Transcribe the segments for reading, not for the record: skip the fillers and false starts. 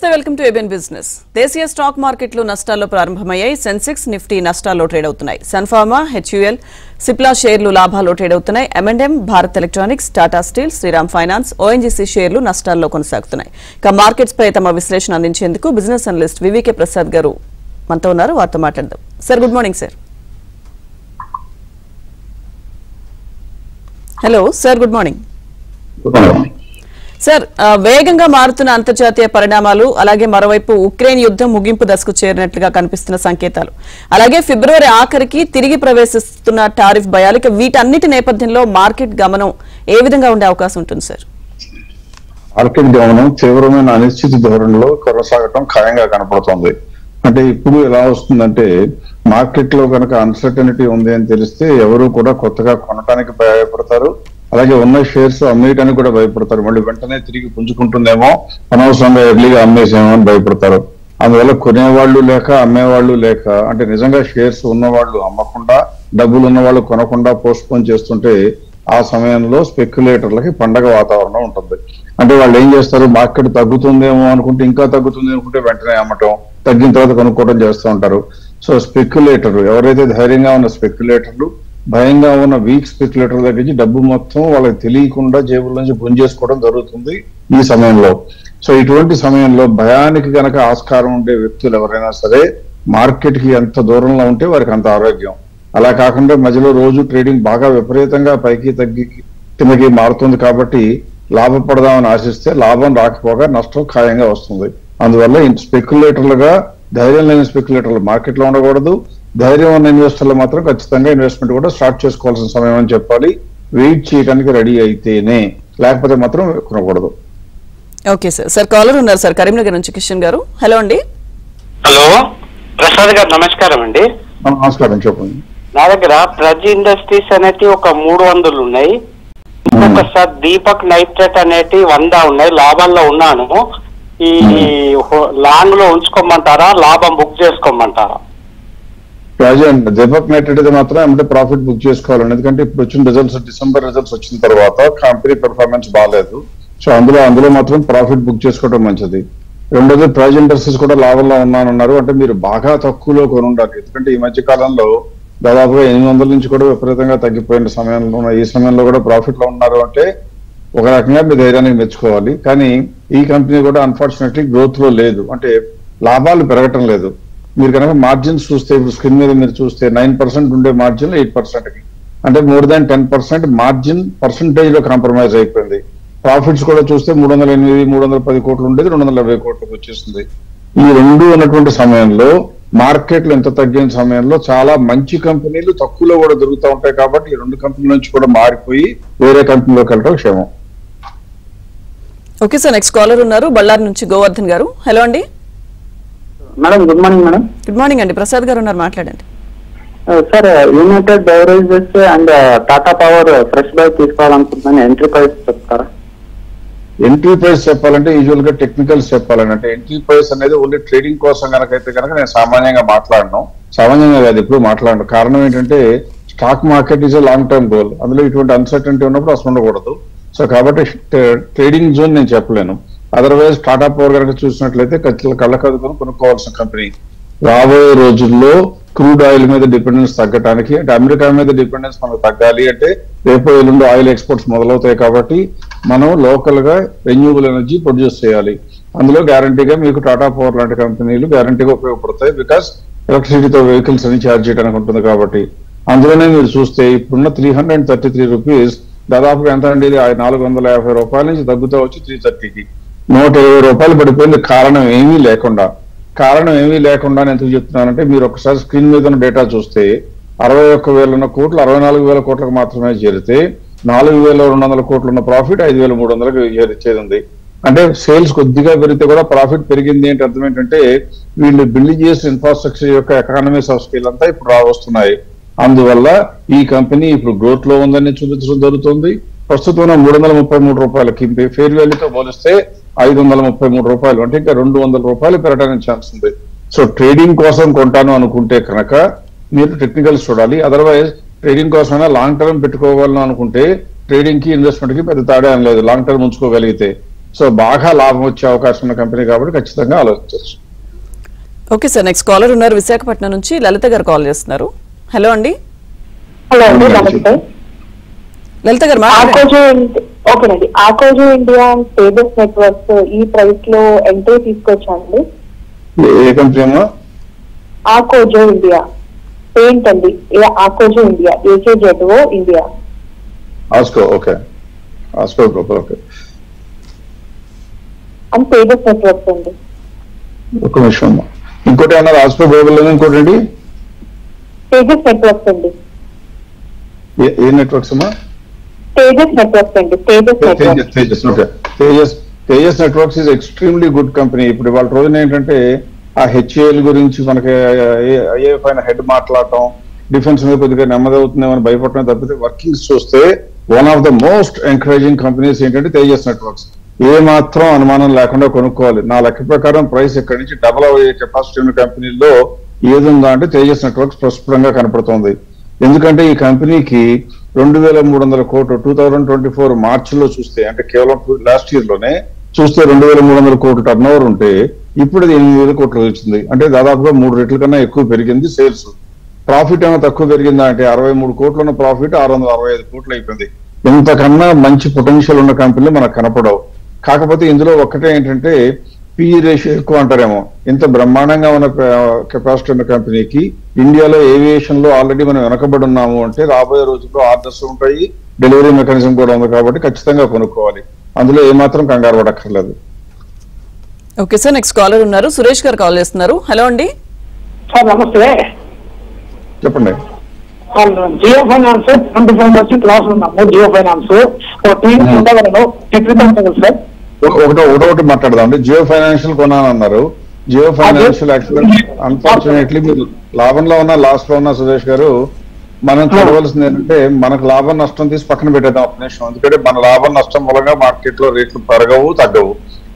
నమస్తే welcome to ABN business. దేశీయ stock మార్కెట్లు నష్టాల్లో ప్రారంభమయ్యాయి. సెన్సెక్స్ నిఫ్టీ నష్టాల్లో ట్రేడ్ అవుతున్నాయి. సన్ఫార్మా, హెచ్యుఎల్, సిప్లా షేర్లు లాభాల్లో ట్రేడ్ అవుతున్నాయి. M&M, Bharat electronics, Tata steel, Shriram finance, ONGC షేర్లు నష్టాల్లో కొనసాగుతున్నాయి. ఇక మార్కెట్స్ పై తమ విశ్లేషణ అందించేందుకు బిజినెస్ అనలిస్ట్ వివికే ప్రసాద్ గారు మనతో ఉన్నారు. వారితో మాట్లాడదాం. Sir, good morning sir. Hello sir, good morning. Sir, వేగంగా మారుతున్న అంతర్జాతీయ పరిణామాలు, అలాగే మరోవైపు ఉక్రెయిన్ యుద్ధం ముగింపు దశకు చేరినట్లుగా కనిపిస్తున్న సంకేతాలు, అలాగే ఫిబ్రవరి ఆఖరికి తిరిగి ప్రవేశిస్తున్న టారిఫ్ భయాలు, వీటన్నిటి నేపథ్యంలో మార్కెట్ గమనం ఏ విధంగా ఉండే అవకాశం ఉంటుంది సార్? మార్కెట్ గమనం తీవ్రమైన అనిశ్చిత ధోరణిలో కొనసాగటం ఖాయంగా కనపడుతోంది. అంటే ఇప్పుడు ఎలా వస్తుందంటే, మార్కెట్ లో కనుక అన్సర్టనిటీ ఉంది అని తెలిస్తే ఎవరు కూడా కొత్తగా కొనడానికి భయపడతారు, అలాగే ఉన్న షేర్స్ అమ్మేయడానికి కూడా భయపడతారు. మళ్ళీ వెంటనే తిరిగి పుంజుకుంటుందేమో, అనవసరంగా ఎర్లీగా అమ్మేసేమో అని భయపడతారు. అందువల్ల కొనేవాళ్ళు లేక అమ్మేవాళ్ళు లేక, అంటే నిజంగా షేర్స్ ఉన్నవాళ్ళు అమ్మకుండా, డబ్బులు ఉన్నవాళ్ళు కొనకుండా పోస్ట్ పోన్ చేస్తుంటే ఆ సమయంలో స్పెక్యులేటర్లకి పండగ వాతావరణం ఉంటుంది. అంటే వాళ్ళు ఏం చేస్తారు, మార్కెట్ తగ్గుతుందేమో అనుకుంటే, ఇంకా తగ్గుతుంది అనుకుంటే వెంటనే అమ్మటం, తగ్గిన తర్వాత కొనుక్కోవడం చేస్తూ ఉంటారు. సో స్పెక్యులేటర్ ఎవరైతే ధైర్యంగా ఉన్న స్పెక్యులేటర్లు, భయంగా ఉన్న వీక్ స్పెక్యులేటర్ దగ్గర నుంచి డబ్బు మొత్తం వాళ్ళకి తెలియకుండా జేబుల నుంచి గుంజేసుకోవడం జరుగుతుంది ఈ సమయంలో. సో ఇటువంటి సమయంలో భయానికి గనక ఆస్కారం ఉండే వ్యక్తులు ఎవరైనా సరే మార్కెట్ కి ఎంత దూరంలో ఉంటే వారికి అంత ఆరోగ్యం. అలా కాకుండా మధ్యలో రోజు ట్రేడింగ్ బాగా విపరీతంగా పైకి తగ్గి కిందకి మారుతుంది కాబట్టి లాభపడదామని ఆశిస్తే లాభం రాకపోగా నష్టం ఖాయంగా వస్తుంది. అందువల్ల స్పెక్యులేటర్లుగా ధైర్యం లేని స్పెక్యులేటర్లు మార్కెట్ లో ఉండకూడదు. ధైర్యం ఉన్న ఇన్వెస్టర్లు మాత్రం ఖచ్చితంగా ఇన్వెస్ట్మెంట్ కూడా స్టార్ట్ చేసుకోవాల్సిన సమయం అని చెప్పాలి. వెయిట్ చేయడానికి రెడీ అయితేనే, లేకపోతే మాత్రం కొనకూడదు. Okay sir. సార్, కాలర్ ఉన్నారు సార్, కరీంనగర్ నుంచి కిషన్ గారు. హలో అండి. హలో ప్రసాద్ గారు, నమస్కారం అండి. నమస్కారం, చెప్పండి. నా దగ్గర ప్రజ్ ఇండస్ట్రీస్ అనేటి ఒక 300 ఉన్నాయి. ఇంకొకసారి దీపక్ నైట్రేట్ అనేటి 100 ఉన్నాయి. లాభాల్లో ఉన్నాను. ఈ లాంగ్ లో ఉంచుకోమంటారా, లాభం బుక్ చేసుకోమంటారా? దీపక్ నైట్రేట్ అయితే మాత్రం ఏమంటే ప్రాఫిట్ బుక్ చేసుకోవాలండి. ఎందుకంటే ఇప్పుడు వచ్చిన రిజల్ట్స్, డిసెంబర్ రిజల్ట్స్ వచ్చిన తర్వాత కంపెనీ పెర్ఫార్మెన్స్ బాగాలేదు. సో అందులో మాత్రం ప్రాఫిట్ బుక్ చేసుకోవడం మంచిది. రెండోది, ప్రజ్ ఇండస్ట్రీస్ కూడా లాభంలో ఉన్నానన్నారు. అంటే మీరు బాగా తక్కువలో కొని ఉండాలి. ఎందుకంటే ఈ మధ్య కాలంలో దాదాపుగా 800 నుంచి కూడా విపరీతంగా తగ్గిపోయిన సమయంలో, ఈ సమయంలో కూడా ప్రాఫిట్ లో ఉన్నారు అంటే ఒక రకంగా మీ ధైర్యానికి మెచ్చుకోవాలి. కానీ ఈ కంపెనీ కూడా అన్ఫార్చునేట్లీ గ్రోత్ లో లేదు, అంటే లాభాలు పెరగటం లేదు. మీరు కనుక మార్జిన్స్ చూస్తే, ఇప్పుడు స్క్రీన్ మీద మీరు చూస్తే 9% ఉండే మార్జిన్ 8%కి, అంటే మోర్ దాన్ 10% మార్జిన్ పర్సంటేజ్ లో కాంప్రమైజ్ అయిపోయింది. ప్రాఫిట్స్ కూడా చూస్తే 308, 310 కోట్లు ఉండేది 220 కోట్లకు వచ్చేసింది. ఈ రెండు ఉన్నటువంటి సమయంలో, మార్కెట్ లో ఎంత తగ్గిన సమయంలో చాలా మంచి కంపెనీలు తక్కువలో కూడా దొరుకుతూ ఉంటాయి. కాబట్టి ఈ రెండు కంపెనీల నుంచి కూడా మారిపోయి వేరే కంపెనీలోకి వెళ్ళడం క్షేమం. ఓకే సార్, నెక్స్ట్ కాలర్ ఉన్నారు బళ్ళారి నుంచి గోవర్ధన్ గారు. హలో అండి. Madam, good morning. Madam, good morning అండి. ప్రసాద్ గారు ఉన్నారు, మాట్లాడండి. Sir, United Beverages and Tata power fresh buy తీసుకోవాలనుకుంటున్నాను. ఎంట్రీ ప్రైస్ చెప్తారా? ఎంట్రీ ప్రైస్ చెప్పాలంటే యూజువల్ గా టెక్నికల్స్ చెప్పాలని, అంటే ఎంట్రీ ప్రైస్ అనేది ఓన్లీ ట్రేడింగ్ కోసం కనుకైతే కనుక నేను సామాన్యంగా మాట్లాడను. సామాన్యంగా కాదు, ఎప్పుడు మాట్లాడను. కారణం ఏంటంటే stock market is a long term goal. అందులో ఇటువంటి అన్సర్టనిటీ ఉన్నప్పుడు అసలు ఉండకూడదు. సో కాబట్టి ట్రేడింగ్ జోన్ నేను చెప్పలేను. అదర్వైజ్ టాటా పవర్ కనుక చూసినట్లయితే కళ్ళకద్దుకొని కొనుక్కోవాల్సిన కంపెనీ. రాబోయే రోజుల్లో క్రూడ్ ఆయిల్ మీద డిపెండెన్స్ తగ్గడానికి, అంటే అమెరికా మీద డిపెండెన్స్ మనకు తగ్గాలి అంటే రేపు ఎల్లుండి ఆయిల్ ఎక్స్పోర్ట్స్ మొదలవుతాయి. కాబట్టి మనం లోకల్ గా రెన్యూబుల్ ఎనర్జీ ప్రొడ్యూస్ చేయాలి. అందులో గ్యారంటీగా మీకు టాటా పవర్ లాంటి కంపెనీలు గ్యారంటీగా ఉపయోగపడతాయి. బికాస్ ఎలక్ట్రిసిటీతో వెహికల్స్ అని ఛార్జ్ చేయడానికి ఉంటుంది కాబట్టి. అందులోనే మీరు చూస్తే ఇప్పుడున్న 333 రూపీస్ దాదాపుగా ఎంత అండి, 450 రూపాయల నుంచి తగ్గుతూ వచ్చి 330కి 120 రూపాయలు పడిపోయింది. కారణం ఏమీ లేకుండా ఎందుకు చెప్తున్నానంటే, మీరు ఒకసారి స్క్రీన్ మీద ఉన్న డేటా చూస్తే 61,000 కోట్లు 64,000 కోట్లకు మాత్రమే చేరితే 4,200 కోట్లు ఉన్న ప్రాఫిట్ 5,300కి చేరిచ్చేది ఉంది. అంటే సేల్స్ కొద్దిగా పెరిగితే కూడా ప్రాఫిట్ పెరిగింది. ఏంటి అర్థం ఏంటంటే, వీళ్ళు బిల్డ్ చేసిన ఇన్ఫ్రాస్ట్రక్చర్ యొక్క ఎకానమీస్ ఆఫ్ స్కేల్ అంతా ఇప్పుడు రావస్తున్నాయి. అందువల్ల ఈ కంపెనీ ఇప్పుడు గ్రోత్ లో ఉందని చూపించడం జరుగుతుంది. ప్రస్తుతం 333 రూపాయలకి ఫేర్ వాల్యూతో పోలిస్తే 533 రూపాయలు, అంటే ఇంకా 200 రూపాయలు పెరగడానికి ఛాన్స్ ఉంది. సో ట్రేడింగ్ కోసం కొంటాను అనుకుంటే కనుక మీరు టెక్నికల్స్ చూడాలి. అదర్వైజ్ ట్రేడింగ్ కోసమైనా లాంగ్ టర్మ్ పెట్టుకోవాలని అనుకుంటే ట్రేడింగ్ కి ఇన్వెస్ట్మెంట్ కి పెద్ద తేడా ఏం లేదు. లాంగ్ టర్మ్ ఉంచుకోగలిగితే సో బాగా లాభం వచ్చే అవకాశం ఉన్న కంపెనీ కాబట్టి ఖచ్చితంగా ఆలోచించవచ్చు. ఓకే సార్, నెక్స్ట్ కాలర్ ఉన్నారు విశాఖపట్నం నుంచి, లలిత గారు కాల్ చేస్తున్నారు. హలో అండి. హలో అండి, నమస్తే. లలిత గారు ఓకేనండి. Akzo India and Tejas networks ఈ ప్రైస్ లో ఎంట్రీ తీసుకొచ్చండి. ఏ కంపెనీ అమ్మా? ఆకోజో ఇండియా పెయింట్ అండి. Akzo India, AKZO India. ఆస్కో, ఓకే. ఆస్కో group, okay. And Tejas networks అండి. ఒక నిమిషం అమ్మా. ఇంకోటి అన్నారు ఆస్కో గ్లోబల్, ఇంకోటి అండి తేజస్ నెట్వర్క్స్ అండి. ఏ నెట్వర్క్స్ అమ్మా? తేజస్ నెట్వర్క్స్ అండి. Tejas networks is extremely good company. ఇప్పుడు వాళ్ళ రోజున ఏంటంటే ఆ HAL గురించి మనకి IAF అయిన హెడ్ మాట్లాడటం, డిఫెన్స్ మీద కొద్దిగా నెమ్మది అవుతుందేమని భయపడటం తప్పితే వర్కింగ్స్ చూస్తే one of the most encouraging companies ఏంటంటే తేజస్ నెట్వర్క్స్. ఏ మాత్రం అనుమానం లేకుండా కొనుక్కోవాలి. నా లెక్క ప్రకారం ప్రైస్ ఇక్కడి నుంచి డబల్ అయ్యే కెపాసిటీ ఉన్న కంపెనీల్లో ఏది ఉందా అంటే తేజస్ నెట్వర్క్స్ ప్రస్ఫుటంగా కనపడుతోంది. ఎందుకంటే ఈ కంపెనీకి 2,300 కోట్లు 2024 మార్చిలో చూస్తే, అంటే కేవలం లాస్ట్ ఇయర్ లోనే చూస్తే 2,300 కోట్లు టర్న్ ఓవర్ ఉంటే ఇప్పుడు అది 8,000 కోట్లు వచ్చింది. అంటే దాదాపుగా 3 రెట్ల కన్నా ఎక్కువ పెరిగింది సేల్స్. ప్రాఫిట్ ఏమైనా తక్కువ పెరిగిందా అంటే 63 కోట్లు ఉన్న ప్రాఫిట్ 665 కోట్లు అయిపోయింది. ఇంతకన్నా మంచి పొటెన్షియల్ ఉన్న కంపెనీలు మనకు కనపడవు. కాకపోతే ఇందులో ఒక్కటే ఏంటంటే PE రేషియో ఎక్కువ అంటారేమో. ఇంత బ్రహ్మాండంగా ఉన్న కెపాసిటీ ఉన్న కంపెనీకి ఇండియాలో ఏవియేషన్ లో ఆల్రెడీ మనం వెనకబడి ఉన్నాము అంటే రాబోయే రోజుల్లో ఆర్డర్స్ ఉంటాయి, డెలివరీ మెకానిజం కూడా ఉంది కాబట్టి ఖచ్చితంగా కొనుక్కోవాలి. అందులో ఏమాత్రం కంగారు పడక్కర్లేదు. ఓకే సార్, నెక్స్ట్ కాలర్ ఉన్నారు సురేష్ గారు కాల్ చేస్తున్నారు. హలో అండి. సార్ నమస్తే. చెప్పండి. జియో ఫైనాన్స్ 25% లాస్ ఉన్నాము. జియో ఫైనాన్స్ సార్ ఒకటి మాట్లాడదాం. జియో ఫైనాన్షియల్ కొనాలన్నారు. జియో ఫైనాన్షియల్ అన్ఫార్చునేట్లీ మీరు లాభంలో ఉన్నా లాస్ లో ఉన్నా సురేష్ గారు, మనం చూడవలసింది ఏంటంటే మనకు లాభం నష్టం తీసి పక్కన పెట్టేద్దాం ఒక నిమిషం. ఎందుకంటే మన లాభం నష్టం మూలంగా మార్కెట్ లో రేట్లు పెరగవు తగ్గవు.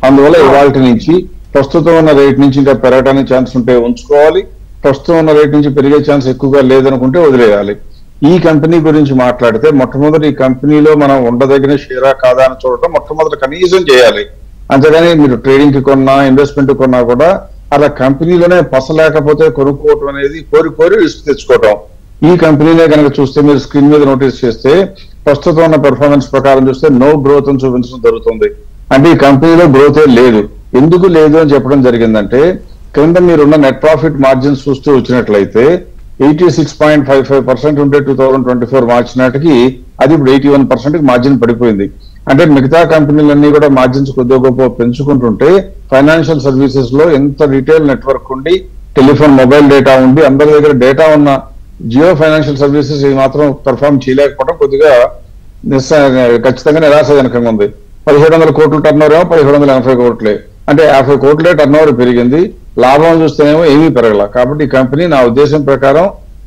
అందువల్ల ఇవాళ నుంచి ప్రస్తుతం ఉన్న రేట్ నుంచి ఇంకా పెరగడానికి ఛాన్స్ ఉంటే ఉంచుకోవాలి, ప్రస్తుతం ఉన్న రేట్ నుంచి పెరిగే ఛాన్స్ ఎక్కువగా లేదనుకుంటే వదిలేయాలి. ఈ కంపెనీ గురించి మాట్లాడితే మొట్టమొదటి ఈ కంపెనీలో మనం ఉండదగిన షేరా కాదా అని చూడటం మొట్టమొదటి కనీసం చేయాలి. అంతేగాని మీరు ట్రేడింగ్ కి కొన్నా ఇన్వెస్ట్మెంట్ కొన్నా కూడా అలా కంపెనీలోనే పసలేకపోతే కొనుక్కోవటం అనేది కోరి రిస్క్ తెచ్చుకోవటం. ఈ కంపెనీనే కనుక చూస్తే మీరు స్క్రీన్ మీద నోటీస్ చేస్తే ప్రస్తుతం ఉన్న పెర్ఫార్మెన్స్ ప్రకారం చూస్తే నో గ్రోత్ అని చూపించడం జరుగుతుంది. అంటే ఈ కంపెనీలో గ్రోతే లేదు. ఎందుకు లేదు అని చెప్పడం జరిగిందంటే క్రింద మీరున్న నెట్ ప్రాఫిట్ మార్జిన్స్ చూస్తూ వచ్చినట్లయితే 86.55% ఉంటే 2024 మార్చి నాటికి అది ఇప్పుడు 81% మార్జిన్ పడిపోయింది. అంటే మిగతా కంపెనీలన్నీ కూడా మార్జిన్స్ కొద్దిగా గొప్ప పెంచుకుంటుంటే ఫైనాన్షియల్ సర్వీసెస్ లో ఎంత రిటైల్ నెట్వర్క్ ఉండి టెలిఫోన్ మొబైల్ డేటా ఉండి అందరి దగ్గర డేటా ఉన్న జియో ఫైనాన్షియల్ సర్వీసెస్ ఈ మాత్రం పర్ఫార్మ్ చేయలేకపోవడం కొద్దిగా ఖచ్చితంగా నిరాశాజనకంగా ఉంది. 1,700 కోట్లు టర్న్ ఓవర్ ఏమో 1,780 కోట్లే, అంటే 50 కోట్లే టర్న్ ఓవర్ పెరిగింది. లాభం చూస్తేనేమో ఏమీ పెరగల. కాబట్టి ఈ కంపెనీ నా ఉద్దేశం ప్రకారం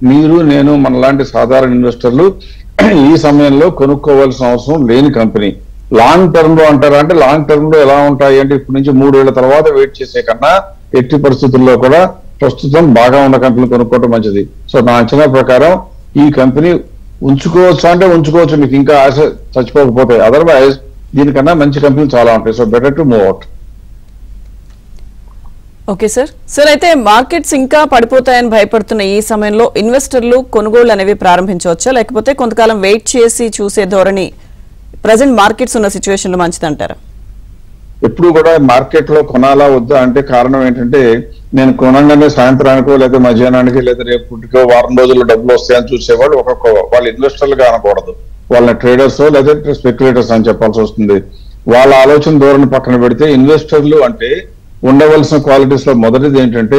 మీరు నేను మనలాంటి సాధారణ ఇన్వెస్టర్లు ఈ సమయంలో కొనుక్కోవాల్సిన అవసరం లేని కంపెనీ. లాంగ్ టర్మ్ లో అంటారా అంటే లాంగ్ టర్మ్ లో ఎలా ఉంటాయి అంటే ఇప్పటి నుంచి 3 ఏళ్ల తర్వాత వెయిట్ చేసే కన్నా ఎట్టి పరిస్థితుల్లో కూడా ప్రస్తుతం బాగా ఉన్న కంపెనీ కొనుక్కోవడం మంచిది. సో నా అంచనా ప్రకారం ఈ కంపెనీ ఉంచుకోవచ్చు అంటే ఉంచుకోవచ్చు, మీకు ఇంకా ఆశ చచ్చిపోకపోతే. అదర్వైజ్ దీనికన్నా మంచి కంపెనీలు చాలా ఉంటాయి. So better to move out. Okay sir. Sir అయితే మార్కెట్స్ ఇంకా పడిపోతాయని భయపడుతున్న ఈ సమయంలో ఇన్వెస్టర్లు కొనుగోళ్లు అనేవి ప్రారంభించవచ్చా, లేకపోతే కొంతకాలం వెయిట్ చేసి చూసే ధోరణి ప్రజెంట్ మార్కెట్స్ ఉన్న సిచ్యువేషన్ లో మంచిదంటారా? ఎప్పుడు కూడా మార్కెట్ లో కొనాలా వద్దా అంటే కారణం ఏంటంటే నేను కొనగానే సాయంత్రానికో లేదా మధ్యాహ్నానికి లేదా రేపుటికో వారం రోజుల్లో డబ్బులు వస్తాయని చూసేవాళ్ళు వాళ్ళు ఇన్వెస్టర్లుగా అనకూడదు. వాళ్ళని ట్రేడర్స్ లేదా స్పెక్యులేటర్స్ అని చెప్పాల్సి వస్తుంది. వాళ్ళ ఆలోచన ధోరణి పక్కన పెడితే ఇన్వెస్టర్లు అంటే ఉండవలసిన క్వాలిటీస్ లో మొదటిది ఏంటంటే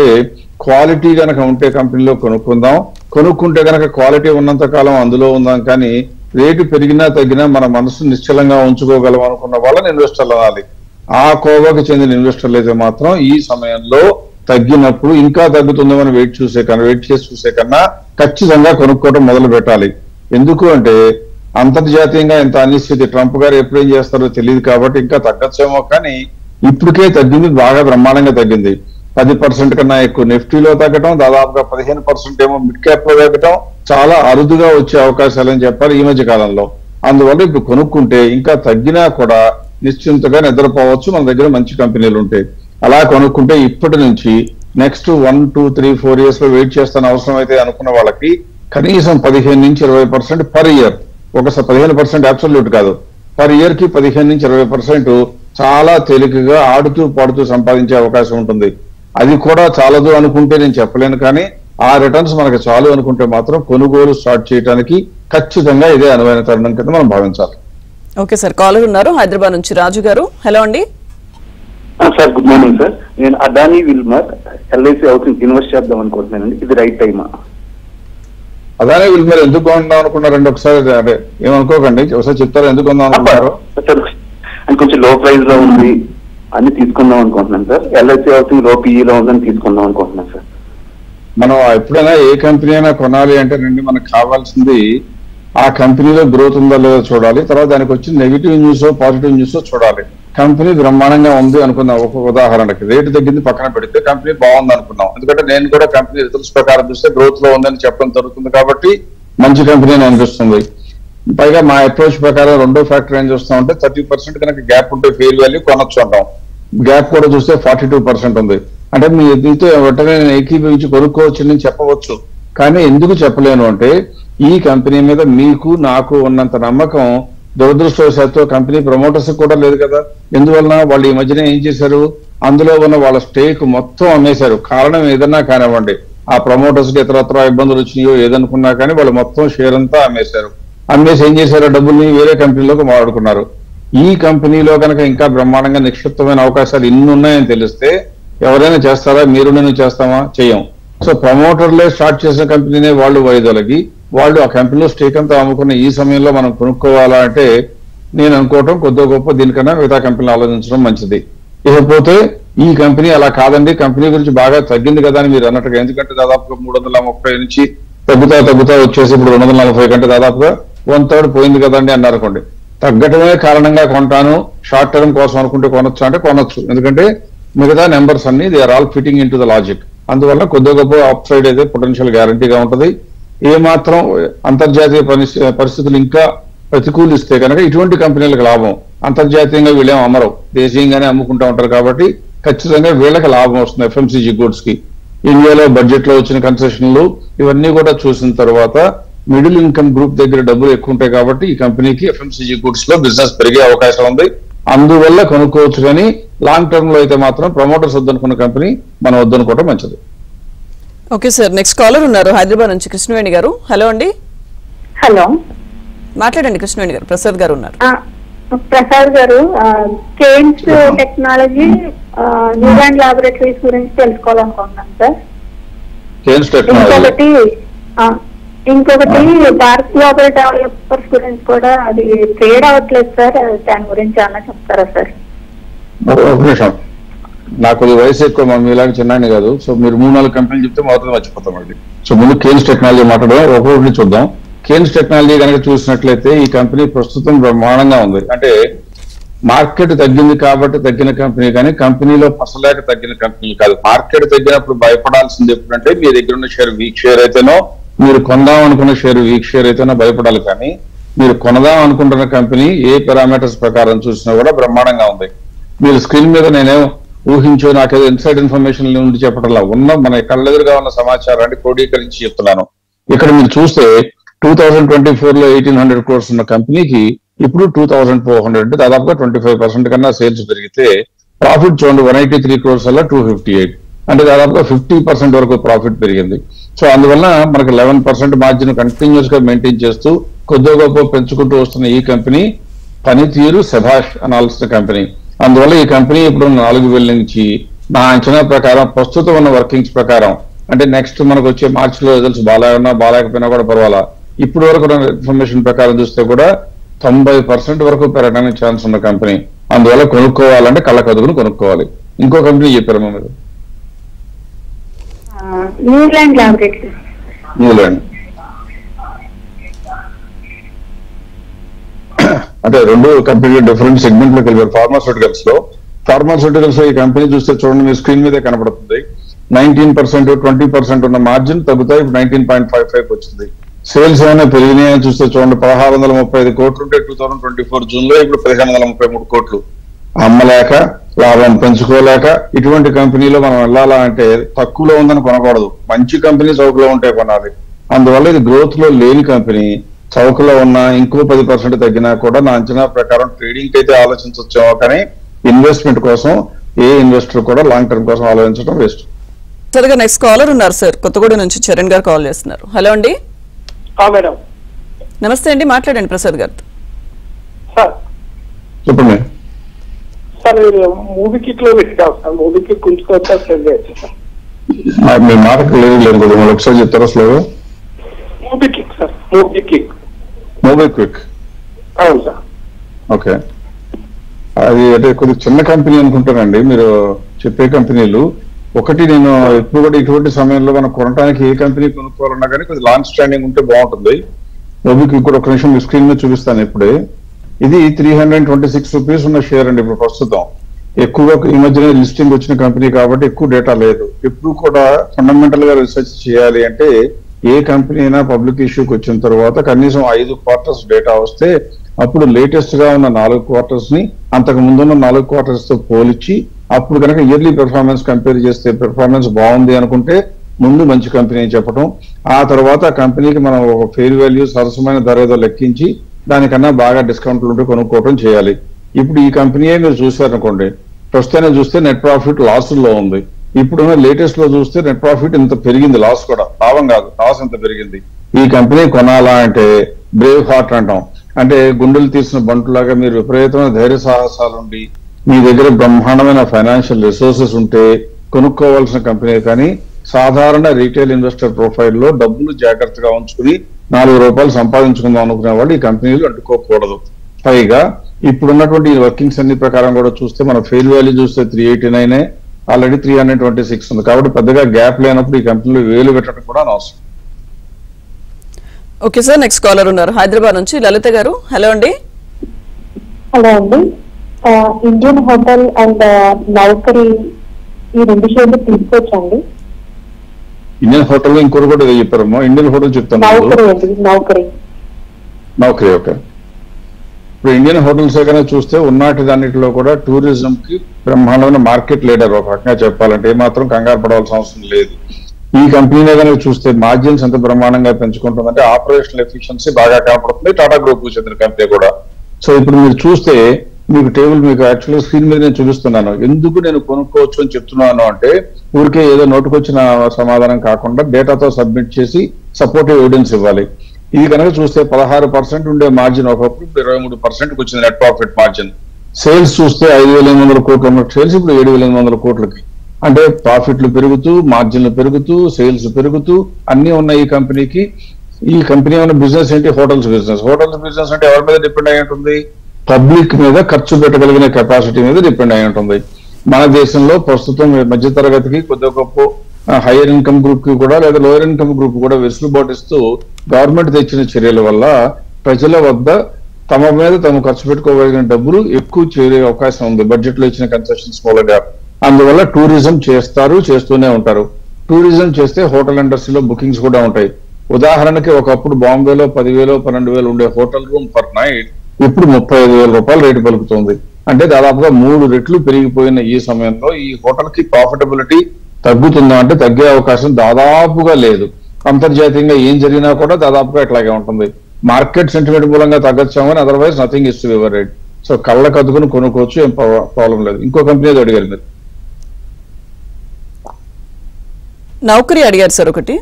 క్వాలిటీ కనుక ఉంటే కంపెనీలో కొనుక్కుందాం, కొనుక్కుంటే కనుక క్వాలిటీ ఉన్నంత కాలం అందులో ఉందాం. కానీ రేటు పెరిగినా తగ్గినా మన మనసు నిశ్చలంగా ఉంచుకోగలం అనుకున్న వాళ్ళని ఇన్వెస్టర్లు అనాలి. ఆ కోవకు చెందిన ఇన్వెస్టర్లు అయితే మాత్రం ఈ సమయంలో తగ్గినప్పుడు ఇంకా తగ్గుతుందేమని వెయిట్ చేసి చూసే కన్నా ఖచ్చితంగా కొనుక్కోవడం మొదలు పెట్టాలి. ఎందుకు అంటే అంతర్జాతీయంగా ఎంత అనిశ్చితి, ట్రంప్ గారు ఎప్పుడేం చేస్తారో తెలియదు కాబట్టి ఇంకా తగ్గచ్చేమో. కానీ ఇప్పటికే తగ్గింది, బాగా బ్రహ్మాండంగా తగ్గింది. 10% కన్నా ఎక్కువ నిఫ్టీలో తగ్గటం, దాదాపుగా 15% ఏమో మిడ్ క్యాప్ లో తగ్గటం చాలా అరుదుగా వచ్చే అవకాశాలని చెప్పాలి ఈ మధ్య కాలంలో. అందువల్ల ఇప్పుడు కొనుక్కుంటే ఇంకా తగ్గినా కూడా నిశ్చింతగా నిద్రపోవచ్చు, మన దగ్గర మంచి కంపెనీలు ఉంటాయి. అలా కొనుక్కుంటే ఇప్పటి నుంచి నెక్స్ట్ 1, 2, 3, 4 years లో వెయిట్ చేస్తాను అవసరం అయితే అనుకున్న వాళ్ళకి కనీసం 15 నుంచి 20% పర్ ఇయర్, ఒకసారి 15% అబ్సల్యూట్ కాదు, పర్ ఇయర్ కి 15 నుంచి 20% చాలా తేలికగా ఆడుతూ పాడుతూ సంపాదించే అవకాశం ఉంటుంది. అది కూడా చాలదు అనుకుంటే నేను చెప్పలేను, కానీ ఆ రిటర్న్స్ మనకు చాలు అనుకుంటే మాత్రం కొనుగోలు స్టార్ట్ చేయడానికి ఖచ్చితంగా ఇదే అనువైన తరుణం కింద మనం భావించాలి. ఓకే సార్, కాలర్ ఉన్నారు హైదరాబాద్ నుంచి రాజు గారు. హలో అండి సార్, గుడ్ మార్నింగ్ సార్. నేను Adani Wilmar LIC housing invest చేద్దాం అనుకుంటున్నానండి, ఇది రైట్ టైమా? అదానీ విల్మర్ ఎందుకు కొందాం అనుకున్నారండి? ఒకసారి అంటే ఏమనుకోకండి, ఒకసారి చెప్తారా ఎందుకు కొందాం అనుకున్నారు? అని కొంచెం లో ప్రైస్ లో ఉంది అని తీసుకుందాం అనుకుంటున్నాను సార్. ఎల్ఐసి హౌసింగ్ లో పీఈలో ఉందని తీసుకుందాం అనుకుంటున్నాను సార్. మనం ఎప్పుడైనా ఏ కంపెనీ అయినా కొనాలి అంటే రండి, మనకు కావాల్సింది ఆ కంపెనీలో గ్రోత్ ఉందా లేదో చూడాలి, తర్వాత దానికి వచ్చి నెగిటివ్ న్యూస్ పాజిటివ్ న్యూస్ చూడాలి. కంపెనీ బ్రహ్మాండంగా ఉంది అనుకున్నాం, ఒక ఉదాహరణకి రేటు తగ్గింది పక్కన పెడితే కంపెనీ బాగుంది అనుకున్నాం, ఎందుకంటే నేను కూడా కంపెనీ రిజల్ట్స్ ప్రకారం చూస్తే గ్రోత్ లో ఉందని చెప్పడం జరుగుతుంది కాబట్టి మంచి కంపెనీ అని అనిపిస్తుంది. పైగా మా అప్రోచ్ ప్రకారం రెండో ఫ్యాక్టర్ ఏం చూస్తామంటే 30% కనుక గ్యాప్ ఉంటే ఫెయిర్ వాల్యూ కొనొచ్చు అంటాం. గ్యాప్ కూడా చూస్తే 42% ఉంది. అంటే మీ దీంతో వెంటనే నేను ఏకీభవించి కొనుక్కోవచ్చు అని చెప్పవచ్చు, కానీ ఎందుకు చెప్పలేను అంటే ఈ కంపెనీ మీద మీకు నాకు ఉన్నంత నమ్మకం దురదృష్టవశాత్తు కంపెనీ ప్రమోటర్స్ కూడా లేదు కదా. ఎందువలన వాళ్ళు ఈ మధ్యన ఏం చేశారు, అందులో ఉన్న వాళ్ళ స్టేక్ మొత్తం అమ్మేశారు. కారణం ఏదన్నా కానివ్వండి, ఆ ప్రమోటర్స్ కి ఇతరత్ర ఇబ్బందులు వచ్చినాయో ఏదనుకున్నా కానీ వాళ్ళు మొత్తం షేర్ అంతా అమ్మేశారు. అమ్మేసి ఏం చేశారు, డబ్బుల్ని వేరే కంపెనీలోకి వాడుకున్నారు. ఈ కంపెనీలో కనుక ఇంకా బ్రహ్మాండంగా నిక్షిప్తమైన అవకాశాలు ఇన్ని ఉన్నాయని తెలిస్తే ఎవరైనా చేస్తారా? మీరు నేను చేస్తామా? చెయ్యం. సో ప్రమోటర్లే స్టార్ట్ చేసిన కంపెనీనే వాళ్ళు వైదొలగి వాళ్ళు ఆ కంపెనీలో స్టేక్ అంతా అమ్ముకున్న ఈ సమయంలో మనం కొనుక్కోవాలా అంటే నేను అనుకోవటం కొద్దిగా గొప్ప దీనికన్నా మిగతా కంపెనీలు ఆలోచించడం మంచిది. ఇకపోతే ఈ కంపెనీ అలా కాదండి, కంపెనీ గురించి బాగా తగ్గింది కదా అని మీరు అన్నట్టుగా, ఎందుకంటే దాదాపుగా 330 నుంచి తగ్గుతా వచ్చేసి ఇప్పుడు 240 కంటే దాదాపుగా 1/3 పోయింది కదండి అన్నారు అనుకోండి. తగ్గటమే కారణంగా కొంటాను, షార్ట్ టర్మ్ కోసం అనుకుంటే కొనొచ్చు అంటే కొనొచ్చు, ఎందుకంటే మిగతా నెంబర్స్ అన్ని they are all fitting into the logic. అందువల్ల కొద్దిగా గొప్ప అప్ సైడ్ అయితే పొటెన్షియల్ గ్యారంటీగా ఉంటుంది. ఏమాత్రం అంతర్జాతీయ పరిస్థితులు ఇంకా ప్రతికూలిస్తే కనుక ఇటువంటి కంపెనీలకు లాభం. అంతర్జాతీయంగా వీళ్ళేం అమ్మరు, దేశీయంగానే అమ్ముకుంటూ ఉంటారు కాబట్టి ఖచ్చితంగా వీళ్ళకి లాభం వస్తుంది. ఎఫ్ఎంసీజీ గూడ్స్ కి ఇండియాలో బడ్జెట్ లో వచ్చిన కన్సెషన్లు ఇవన్నీ కూడా చూసిన తర్వాత మిడిల్ ఇన్కమ్ గ్రూప్ దగ్గర డబ్బులు ఎక్కువ ఉంటాయి కాబట్టి ఈ కంపెనీకి ఎఫ్ఎంసీజీ గూడ్స్ లో బిజినెస్ పెరిగే అవకాశం ఉంది. అందువల్ల కొనుక్కోవచ్చు, కానీ లాంగ్ టర్మ్ లో అయితే మాత్రం ప్రమోటర్స్ వద్దనుకున్న కంపెనీ మనం వద్దనుకోవడం మంచిది. ఓకే సార్, నెక్స్ట్ కాలర్ ఉన్నారు హైదరాబాద్ నుంచి కృష్ణవేణి గారు. హలో అండి. హలో, మాట్లాడండి కృష్ణవేణి గారు. ప్రసాద్ గారు ఉన్నారు. ప్రసాద్ గారు, కేన్స్ టెక్నాలజీ న్యూలాండ్ లాబొరేటరీస్ గురించి తెలుసుకోవాలనుకుంటున్నాను సార్. ఇంకొకటి భారత్ గ్లోబల్ డెవలపర్స్ గురించి కూడా అది ట్రేడ్ అవ్వట్లేదు సార్, దాని గురించి అన్నా చెప్తారా సార్? నాకు వయసు ఎక్కువ, మీలాగా చిన్న కాదు. సో మీరు 3-4 కంపెనీలు చెప్తే మొదటి మర్చిపోతాం అండి. సో ముందు కేన్స్ టెక్నాలజీ మాట్లాడదాం, ఒక్కొక్కటి చూద్దాం. కేన్స్ టెక్నాలజీ కనుక చూసినట్లయితే ఈ కంపెనీ ప్రస్తుతం బ్రహ్మాండంగా ఉంది. అంటే మార్కెట్ తగ్గింది కాబట్టి తగ్గిన కంపెనీ, కానీ కంపెనీలో పసలేక తగ్గిన కంపెనీ కాదు. మార్కెట్ తగ్గినప్పుడు భయపడాల్సింది ఎప్పుడంటే మీ దగ్గర ఉన్న షేర్ వీక్ షేర్ అయితేనో, మీరు కొందాం అనుకున్న షేర్ వీక్ షేర్ అయితేనో భయపడాలి. కానీ మీరు కొనదాం అనుకుంటున్న కంపెనీ ఏ పారామీటర్స్ ప్రకారం చూసినా కూడా బ్రహ్మాండంగా ఉంది. మీరు స్క్రీన్ మీద నేనేం ఊహించో నాకేదో ఇన్సైడ్ ఇన్ఫర్మేషన్ నుండి చెప్పడంలా ఉన్న మన కళ్ళెదురుగా ఉన్న సమాచారాన్ని క్రోడీకరించి చెప్తున్నాను. ఇక్కడ మీరు చూస్తే 2024 లో 1800 crores ఉన్న కంపెనీకి ఇప్పుడు 2400, అంటే దాదాపుగా 25% కన్నా సేల్స్ పెరిగితే ప్రాఫిట్ చూడండి 183 crores వల్ల 258, అంటే దాదాపుగా 50% వరకు ప్రాఫిట్ పెరిగింది. సో అందువల్ల మనకు 11% మార్జిన్ కంటిన్యూస్ గా మెయింటైన్ చేస్తూ కొద్దిగా గొప్ప పెంచుకుంటూ వస్తున్న ఈ కంపెనీ పనితీరు శభాష్ అనాల్సిన కంపెనీ. అందువల్ల ఈ కంపెనీ ఇప్పుడు 4,000 నుంచి నా అంచనా ప్రకారం ప్రస్తుతం ఉన్న వర్కింగ్స్ ప్రకారం, అంటే నెక్స్ట్ మనకు వచ్చే మార్చిలో రిజల్ట్స్ బాగాలేకపోయినా కూడా పర్వాలా, ఇప్పుడు వరకు ఇన్ఫర్మేషన్ ప్రకారం చూస్తే కూడా 90% వరకు పెరగడానికి ఛాన్స్ ఉన్న కంపెనీ. అందువల్ల కొనుక్కోవాలంటే కళ్ళ కదుగును కొనుక్కోవాలి. ఇంకో కంపెనీ చెప్పారు మీరు, న్యూలాండ్. అంటే రెండు కంపెనీ డిఫరెంట్ సెగ్మెంట్ లోకి వెళ్ళారు. ఫార్మాస్యూటికల్స్ లో ఈ కంపెనీ చూస్తే చూడండి, మీ స్క్రీన్ మీదే కనబడుతుంది. 19%, 20% ఉన్న మార్జిన్ తగ్గుతాయి, ఇప్పుడు 19.55 వచ్చింది. సేల్స్ ఏమైనా పెరిగినాయని చూస్తే చూడండి, 1635 కోట్లు ఉంటే 2024 జూన్ లో ఇప్పుడు 1533 కోట్లు. అమ్మలేక లాభం పెంచుకోలేక ఇటువంటి కంపెనీలో మనం వెళ్ళాలా అంటే తక్కువలో ఉందని కొనకూడదు, మంచి కంపెనీ చౌకలో ఉంటే కొనాలి. అందువల్ల ఇది గ్రోత్ లో లేని కంపెనీ, చౌకలో ఉన్న ఇంకో 10% తగ్గినా కూడా నా అంచనా ప్రకారం ట్రేడింగ్ అయితే ఆలోచించవచ్చేమో, కానీ ఇన్వెస్ట్మెంట్ కోసం ఏ ఇన్వెస్టర్ కూడా లాంగ్ టర్మ్ కోసం ఆలోచించడం వేస్ట్. సరిగా నెక్స్ట్ కాలర్ ఉన్నారు సార్, కొత్తగూడ నుంచి చరణ్ గారు కాల్ చేస్తున్నారు. హలో అండి. మేడం నమస్తే అండి, మాట్లాడండి ప్రసాద్ గారితో. సార్ చెప్పండి. సార్ మీరు మూవీ కిక్ లో పెట్టారు సార్, మూవీ కిక్ ఉంచుకోవచ్చా సెల్ చేయొచ్చు సార్? మీ మాటకు లేదు ఒకసారి చెప్తారా స్లోగా? Movie kick sir, movie kick. Movie quick. అవును సార్. ఓకే, అది అంటే కొద్దిగా చిన్న కంపెనీ అనుకుంటానండి మీరు చెప్పే కంపెనీలు. ఒకటి నేను ఎప్పుడు కూడా ఇటువంటి సమయంలో మనం కొనడానికి ఏ కంపెనీ కొనుక్కోవాలన్నా కానీ కొద్దిగా లాంగ్ స్టాండింగ్ ఉంటే బాగుంటుంది. మూవీకి కూడా ఒక నిమిషం మీ స్క్రీన్ మీద చూపిస్తాను ఇప్పుడే. ఇది 326 రూపీస్ ఉన్న షేర్ అండి ఇప్పుడు ప్రస్తుతం. ఎక్కువగా ఈ మధ్యనే లిస్టింగ్ వచ్చిన కంపెనీ కాబట్టి ఎక్కువ డేటా లేదు. ఎప్పుడు కూడా ఫండమెంటల్ గా రీసెర్చ్ చేయాలి అంటే ఏ కంపెనీ అయినా పబ్లిక్ ఇష్యూకి వచ్చిన తర్వాత కనీసం 5 క్వార్టర్స్ డేటా వస్తే అప్పుడు లేటెస్ట్ గా ఉన్న 4 క్వార్టర్స్ ని అంతకు ముందున్న 4 క్వార్టర్స్ తో పోల్చి అప్పుడు కనుక ఇయర్లీ పెర్ఫార్మెన్స్ కంపేర్ చేస్తే పెర్ఫార్మెన్స్ బాగుంది అనుకుంటే ముందు మంచి కంపెనీ చెప్పడం, ఆ తర్వాత ఆ కంపెనీకి మనం ఒక ఫెయిర్ వాల్యూ సరసమైన ధర ఏదో లెక్కించి దానికన్నా బాగా డిస్కౌంట్లు ఉంటే కొనుక్కోవడం చేయాలి. ఇప్పుడు ఈ కంపెనీయే మీరు చూసారనుకోండి, ప్రస్తుతాన్ని చూస్తే నెట్ ప్రాఫిట్ లాసుల్లో ఉంది. ఇప్పుడున్న లేటెస్ట్ లో చూస్తే నెట్ ప్రాఫిట్ ఇంత పెరిగింది, లాస్ కూడా, లాభం కాదు లాస్ ఎంత పెరిగింది. ఈ కంపెనీ కొనాలా అంటే బ్రేవ్ హార్ట్ అంటాం, అంటే గుండెలు తీసిన బంటులాగా మీరు విపరీతమైన ధైర్య సాహసాలు ఉండి మీ దగ్గర బ్రహ్మాండమైన ఫైనాన్షియల్ రిసోర్సెస్ ఉంటే కొనుక్కోవాల్సిన కంపెనీ. కానీ సాధారణ రీటైల్ ఇన్వెస్టర్ ప్రొఫైల్లో డబ్బులు జాగ్రత్తగా ఉంచుకుని 4 రూపాయలు సంపాదించుకుందాం అనుకునే వాళ్ళు ఈ కంపెనీలు అంటుకోకూడదు. పైగా ఇప్పుడున్నటువంటి వర్కింగ్స్ అన్ని ప్రకారం కూడా చూస్తే మన ఫెయిర్ వాల్యూ చూస్తే 389, ఆల్రెడీ 326 ఉంది. కాబట్టి పెద్దగా గ్యాప్ లేనప్పుడు ఈ కంపెనీలో వేలు పెట్టడం కూడా అనవసరం. ఓకే సార్, నెక్స్ట్ కాలర్ ఉన్నారు హైదరాబాద్ నుంచి లలిత గారు. హలో అండి. హలో అండి. ఇండియన్ హోటల్ అండ్ నౌకరీ ఈ 2 షేర్లు తీసుకోవచ్చండి? ఇండియన్ హోటల్ లో ఇంకోటి కూడా చెప్పారమ్మా, ఇండియన్ హోటల్ చెప్తాను. నౌకరీ ఓకే. ఇప్పుడు ఇండియన్ హోటల్స్ కనుక చూస్తే ఉన్నటి దానిలో కూడా టూరిజం కి బ్రహ్మాండమైన మార్కెట్ లీడర్ ఒక రకంగా చెప్పాలంటే, ఏమాత్రం కంగారు పడవలసిన అవసరం లేదు. ఈ కంపెనీలో కనుక చూస్తే మార్జిన్స్ ఎంత బ్రహ్మాండంగా పెంచుకుంటుందంటే ఆపరేషనల్ ఎఫిషియన్సీ బాగా కనపడుతుంది. టాటా గ్రూప్ కు చెందిన కంపెనీ కూడా. సో ఇప్పుడు మీరు చూస్తే మీకు టేబుల్ మీకు యాక్చువల్గా స్క్రీన్ మీద నేను చూపిస్తున్నాను. ఎందుకు నేను కొనుక్కోవచ్చు అని చెప్తున్నాను అంటే ఊరికే ఏదో నోటుకొచ్చిన సమాధానం కాకుండా డేటాతో సబ్మిట్ చేసి సపోర్టివ్ ఎవిడెన్స్ ఇవ్వాలి. ఇది కనుక చూస్తే 16% ఉండే మార్జిన్ ఒకప్పుడు 23%కి వచ్చింది నెట్ ప్రాఫిట్ మార్జిన్. సేల్స్ చూస్తే 5,800 కోట్లు ఉన్న సేల్స్ ఇప్పుడు 7,800 కోట్లకి. అంటే ప్రాఫిట్లు పెరుగుతూ, మార్జిన్లు పెరుగుతూ, సేల్స్ పెరుగుతూ అన్ని ఉన్న ఈ కంపెనీకి. ఈ కంపెనీ ఉన్న బిజినెస్ ఏంటి? Hotels business. హోటల్స్ బిజినెస్ అంటే ఎవరి మీద డిపెండ్ అయి ఉంటుంది? పబ్లిక్ మీద ఖర్చు పెట్టగలిగిన కెపాసిటీ మీద డిపెండ్ అయి ఉంటుంది. మన దేశంలో ప్రస్తుతం మధ్య తరగతికి కొద్దిగా గొప్ప హైయర్ ఇన్కమ్ గ్రూప్ కి కూడా లేదా లోయర్ ఇన్కమ్ గ్రూప్ కూడా వెసులుబాటు ఇస్తూ గవర్నమెంట్ తెచ్చిన చర్యల వల్ల ప్రజల వద్ద తమ మీద తాము ఖర్చు పెట్టుకోగలిగిన డబ్బులు ఎక్కువ చేరే అవకాశం ఉంది బడ్జెట్ లో ఇచ్చిన కన్సెషన్స్ మూలంగా. అందువల్ల టూరిజం చేస్తూనే ఉంటారు. టూరిజం చేస్తే హోటల్ ఇండస్ట్రీలో బుకింగ్స్ కూడా ఉంటాయి. ఉదాహరణకి ఒకప్పుడు బాంబేలో 10,000 12,000 ఉండే హోటల్ రూమ్ పర్ నైట్ ఇప్పుడు 35,000 రూపాయలు రేటు పలుకుతుంది. అంటే దాదాపుగా 3 రెట్లు పెరిగిపోయిన ఈ సమయంలో ఈ హోటల్ కి ప్రాఫిటబిలిటీ తగ్గుతుందా అంటే తగ్గే అవకాశం దాదాపుగా లేదు. అంతర్జాతీయంగా ఏం జరిగినా కూడా దాదాపుగా ఇట్లాగే ఉంటుంది. మార్కెట్ సెంటిమెంట్ మూలంగా తగ్గచ్చాము కానీ otherwise nothing is to be worried. So కళ్ళకు అద్దుకుని కొనుక్కోవచ్చు, ఏం ప్రాబ్లం లేదు. ఇంకో కంపెనీ అడిగారు మీరు, నౌకరీ అడిగారు సార్ ఒకటి.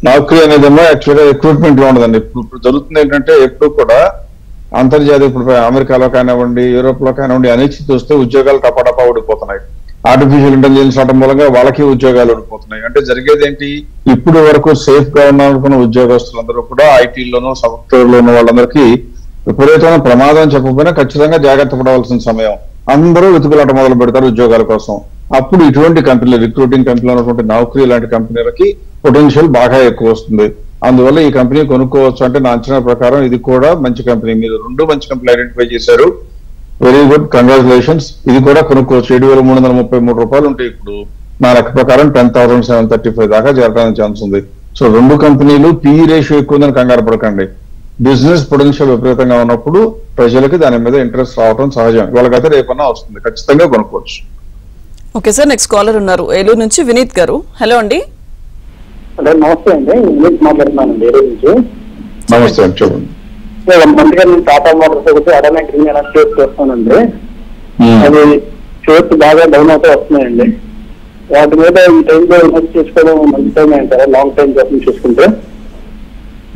నౌకరీ అనేదేమో యాక్చువల్గా రిక్రూట్మెంట్ లో ఉండదండి. ఇప్పుడు జరుగుతుంది ఏంటంటే ఎప్పుడు కూడా అంతర్జాతీయ, ఇప్పుడు అమెరికాలో కానివ్వండి, యూరోప్ లో కానివ్వండి, అనిశ్చితి వస్తే ఉద్యోగాలు టపాటపా ఊడిపోతున్నాయి. ఆర్టిఫిషియల్ ఇంటెలిజెన్స్ అవడం మూలంగా వాళ్ళకి ఉద్యోగాలు ఊడిపోతున్నాయి. అంటే జరిగేది ఏంటి? ఇప్పుడు వరకు సేఫ్ గా ఉన్నారనుకున్న ఉద్యోగస్తులందరూ కూడా ఐటీలోనూ సాఫ్ట్వేర్ లో ఉన్న వాళ్ళందరికీ విపరీతమైన ప్రమాదం చెప్పకపోయినా ఖచ్చితంగా జాగ్రత్త పడవలసిన సమయం. అందరూ వెతుకులాట మొదలు పెడతారు ఉద్యోగాల కోసం. అప్పుడు ఇటువంటి కంపెనీలు, రిక్రూటింగ్ కంపెనీలు ఉన్నటువంటి నౌకరీ లాంటి కంపెనీలకి పొటెన్షియల్ బాగా ఎక్కువ వస్తుంది. అందువల్ల ఈ కంపెనీ కొనుక్కోవచ్చు అంటే నా అంచనా ప్రకారం ఇది కూడా మంచి కంపెనీ. మీరు 2 మంచి కంపెనీలు ఐడెంటిఫై చేశారు, వెరీ గుడ్, కంగ్రాచులేషన్స్. ఇది కూడా కొనుక్కోవచ్చు. 7,333 రూపాయలు ఉంటే ఇప్పుడు నా లెక్క ప్రకారం 10,735 దాకా చేరడానికి ఛాన్స్ ఉంది. సో రెండు కంపెనీలు PE రేషియో ఎక్కువ ఉందని కంగారు పడకండి. బిజినెస్ పొటెన్షియల్ విపరీతంగా ఉన్నప్పుడు ప్రజలకి దాని మీద ఇంట్రెస్ట్ రావడం సహజం. వాళ్ళకైతే రేపన్నా వస్తుంది, ఖచ్చితంగా కొనుక్కోవచ్చు. ఓకే సార్, నెక్స్ట్ కాలర్ ఉన్నారు ఏలూరు నుంచి వినీత్ గారు. హలో అండి. హలో, నమస్తే అండి. వినీత్ మాట్లాడుతున్నాను ఏలూరు నుంచి. నమస్తే అండి, చెప్పండి. మంచిగా నేను టాటా మోటార్స్ ఒకటి అడనా గ్రీన్ ఎనర్జీ షేర్స్ చేస్తానండి. అది షేర్స్ బాగా డౌన్ అవుతూ వస్తున్నాయండి. వాటి మీద ఈ టైంలో ఇన్వెస్ట్ చేసుకోవడం మంచి టైం అంటారా? లాంగ్ టైం కోసం చూసుకుంటే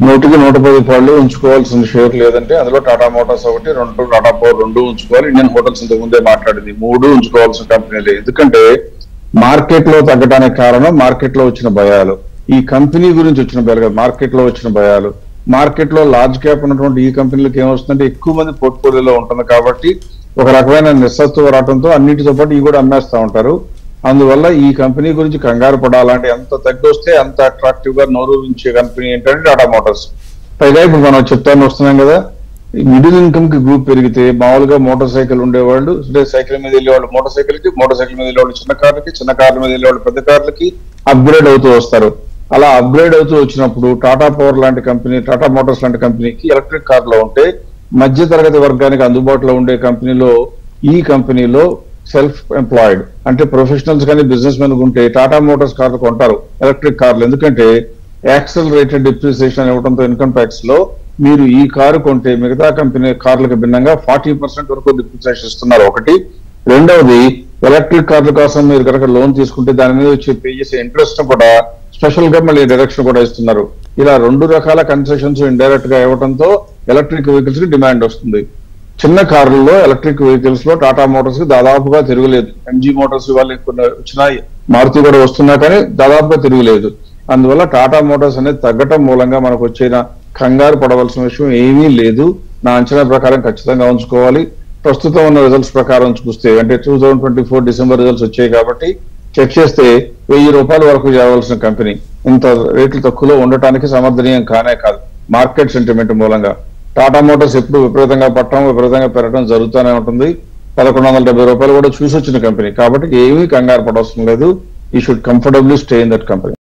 100-110 ఉంచుకోవాల్సిన షేర్ లేదంటే అందులో టాటా మోటార్స్ ఒకటి, 2 టాటా పవర్ 2 ఉంచుకోవాలి. ఇండియన్ హోటల్స్ ఇంతకు ముందే మాట్లాడింది 3 ఉంచుకోవాల్సిన కంపెనీలే. ఎందుకంటే మార్కెట్ లో తగ్గడానికి కారణం మార్కెట్ లో వచ్చిన భయాలు, ఈ కంపెనీ గురించి వచ్చిన భయాలు, మార్కెట్ లో వచ్చిన భయాలు. మార్కెట్ లో లార్జ్ క్యాప్ ఉన్నటువంటి ఈ కంపెనీలకు ఏమొస్తుందంటే ఎక్కువ మంది పోర్ట్ఫోలియోలో ఉంటుంది కాబట్టి ఒక రకమైన నిస్సత్వ రావడంతో అన్నిటితో పాటు ఇవి కూడా అమ్మేస్తా ఉంటారు. అందువల్ల ఈ కంపెనీ గురించి కంగారు పడాలంటే ఎంత తగ్గొస్తే అంత అట్రాక్టివ్ గా నోరూరించే కంపెనీ ఏంటంటే టాటా మోటార్స్. పైగా ఇప్పుడు మనం చెప్తాను వస్తున్నాం కదా, మిడిల్ ఇన్కమ్ కి గ్రూప్ పెరిగితే మామూలుగా మోటార్ సైకిల్ ఉండేవాళ్ళు, సైకిల్ మీద వెళ్ళేవాళ్ళు మోటార్ సైకిల్ మీద వెళ్ళేవాళ్ళు చిన్న కార్లకి, చిన్న కార్ల మీద వెళ్ళేవాళ్ళు పెద్ద కార్లకి అప్గ్రేడ్ అవుతూ వస్తారు. అలా అప్గ్రేడ్ అవుతూ వచ్చినప్పుడు టాటా పవర్ లాంటి కంపెనీ, టాటా మోటార్స్ లాంటి కంపెనీకి ఎలక్ట్రిక్ కార్లో ఉంటే మధ్య తరగతి వర్గానికి అందుబాటులో ఉండే కంపెనీలో ఈ కంపెనీలో సెల్ఫ్ ఎంప్లాయిడ్ అంటే ప్రొఫెషనల్స్ కానీ బిజినెస్ మెన్ ఉంటే టాటా మోటార్స్ కార్లు కొంటారు, ఎలక్ట్రిక్ కార్లు. ఎందుకంటే యాక్సలరేటెడ్ డిప్రిసియేషన్ ఇవ్వడంతో ఇన్కమ్ ట్యాక్స్ లో మీరు ఈ కారు కొంటే మిగతా కంపెనీ కార్లకు భిన్నంగా 40% వరకు డిప్రిసియేషన్ ఇస్తున్నారు ఒకటి. రెండవది ఎలక్ట్రిక్ కార్ల కోసం మీరు కనుక లోన్ తీసుకుంటే దాని మీద వచ్చి పే చేసే ఇంట్రెస్ట్ కూడా స్పెషల్ గా మళ్ళీ డైరెక్షన్ కూడా ఇస్తున్నారు. ఇలా 2 రకాల కన్సెషన్స్ ఇండైరెక్ట్ గా ఇవ్వడంతో ఎలక్ట్రిక్ వెహికల్స్ కి డిమాండ్ వస్తుంది. చిన్న కార్లలో ఎలక్ట్రిక్ వెహికల్స్ లో టాటా మోటార్స్ కి దాదాపుగా తిరుగులేదు. MG మోటార్స్ వాళ్ళు కొన్ని వచ్చినా, మారుతి కూడా వస్తున్నా కానీ దాదాపుగా తిరుగులేదు. అందువల్ల టాటా మోటార్స్ అనేది తగ్గటం మూలంగా మనకు వచ్చిన కంగారు పడవలసిన విషయం ఏమీ లేదు. నా అంచనా ప్రకారం ఖచ్చితంగా ఉంచుకోవాలి. ప్రస్తుతం ఉన్న రిజల్ట్స్ ప్రకారం చూస్తే అంటే 2024 డిసెంబర్ రిజల్ట్స్ వచ్చాయి కాబట్టి చెక్ చేస్తే ₹1000 వరకు చేరవలసిన కంపెనీ ఇంత రేట్లు తక్కువలో ఉండటానికి సమర్థనీయం కానే కాదు మార్కెట్ సెంటిమెంట్ మూలంగా. టాటా మోటార్స్ ఎప్పుడు విపరీతంగా పట్టడం, విపరీతంగా పెరగడం జరుగుతూనే ఉంటుంది. ₹1170 కూడా చూసి వచ్చిన కంపెనీ కాబట్టి ఏమీ కంగారు పడవసరం లేదు. You should comfortably stay in that company.